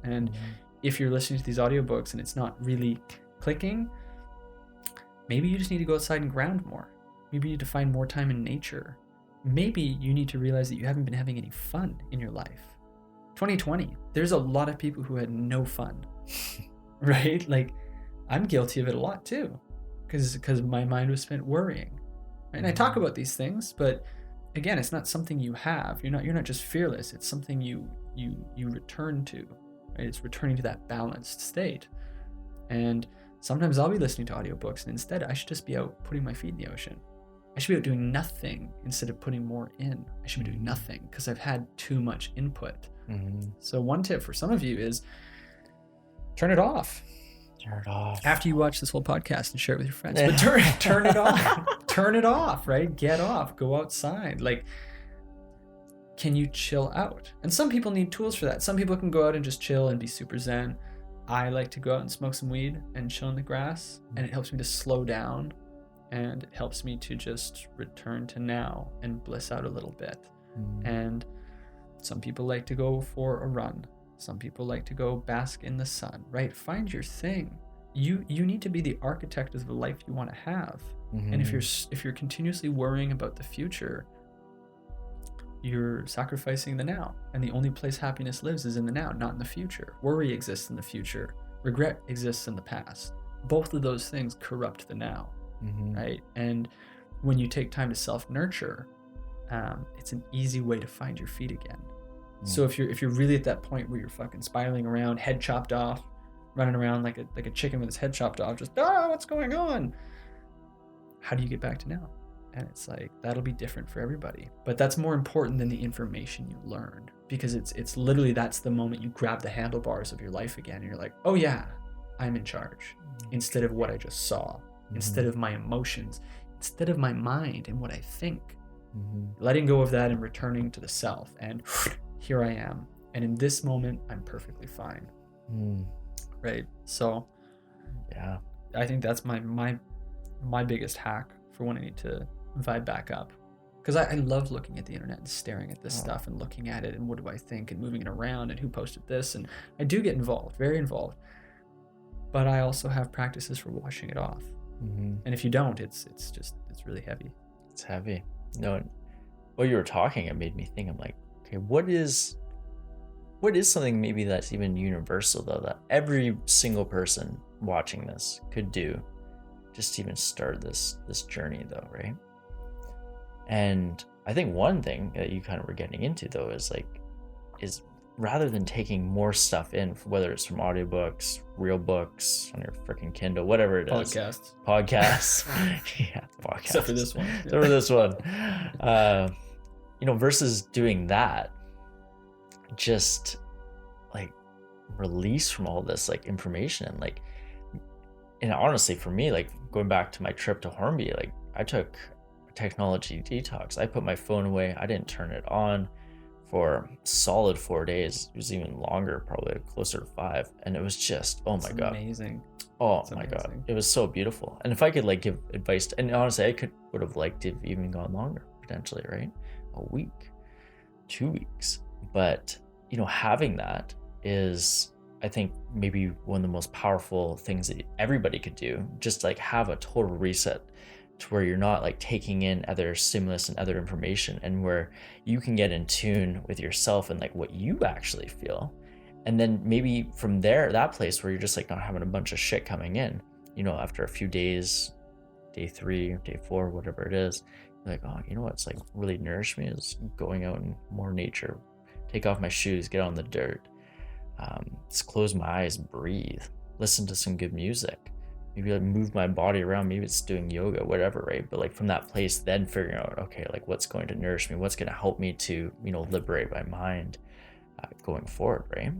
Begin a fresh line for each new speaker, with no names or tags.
And if you're listening to these audiobooks and it's not really clicking, maybe you just need to go outside and ground more. Maybe you need to find more time in nature. Maybe you need to realize that you haven't been having any fun in your life. 2020, there's a lot of people who had no fun, right? Like, I'm guilty of it a lot too, because my mind was spent worrying. Right? And I talk about these things, but again, it's not something you have. You're not just fearless. It's something you return to. Right? It's returning to that balanced state. And sometimes I'll be listening to audiobooks, and instead I should just be out putting my feet in the ocean. I should be out doing nothing instead of putting more in. I should be doing nothing because I've had too much input. So one tip for some of you is turn it off.
Turn it off.
After you watch this whole podcast and share it with your friends. But turn it off. Turn it off, right? Get off. Go outside. Like, can you chill out? And some people need tools for that. Some people can go out and just chill and be super zen. I like to go out and smoke some weed and chill in the grass, and it helps me to slow down, and it helps me to just return to now and bliss out a little bit. And some people like to go for a run. Some people like to go bask in the sun, right? Find your thing. You need to be the architect of the life you want to have. And if you're continuously worrying about the future, you're sacrificing the now. And the only place happiness lives is in the now, not in the future. Worry exists in the future. Regret exists in the past. Both of those things corrupt the now, right? And when you take time to self-nurture, it's an easy way to find your feet again. So if you're really at that point where you're fucking spiraling around, head chopped off, running around like a chicken with his head chopped off, just what's going on? How do you get back to now? And it's like, that'll be different for everybody. But that's more important than the information you learned, because it's literally, that's the moment you grab the handlebars of your life again and you're like, oh yeah, I'm in charge, instead of what I just saw, instead of my emotions, instead of my mind and what I think. Letting go of that and returning to the self, and here I am, and in this moment I'm perfectly fine. Right? So yeah, I think that's my biggest hack for when I need to vibe back up, because I love looking at the internet and staring at this stuff and looking at it and what do I think and moving it around and who posted this, and I do get involved, very involved, but I also have practices for washing it off. And if you don't, it's really heavy.
It's heavy. No, while you were talking, it made me think, I'm like, okay, what is something maybe that's even universal though, that every single person watching this could do just to even start this journey though, right? And I think one thing that you kind of were getting into though is rather than taking more stuff in, whether it's from audiobooks, real books on your freaking Kindle, whatever it is, podcasts, yeah, podcasts.
Except for this one.
Except for this one, versus doing that, just like release from all this like information, and honestly for me, like going back to my trip to Hornby, like I took a technology detox. I put my phone away. I didn't turn it on for solid 4 days. It was even longer, probably closer to 5. And it was just, oh my God.
Amazing.
Oh my God. It was so beautiful. And if I could like give advice, and honestly, I would have liked to have even gone longer, potentially, right? A week, 2 weeks. But, having that is, I think, maybe one of the most powerful things that everybody could do. Just like have a total reset to where you're not like taking in other stimulus and other information, and where you can get in tune with yourself and like what you actually feel. And then maybe from there, that place where you're just like not having a bunch of shit coming in, after a few days, day 3, day 4, whatever it is, you're like, oh, what's like really nourished me is going out in more nature, take off my shoes, get on the dirt, just close my eyes, breathe, listen to some good music, maybe like move my body around, maybe it's doing yoga, whatever, right? But like from that place, then figuring out, okay, like what's going to nourish me, what's going to help me to, liberate my mind going forward, right?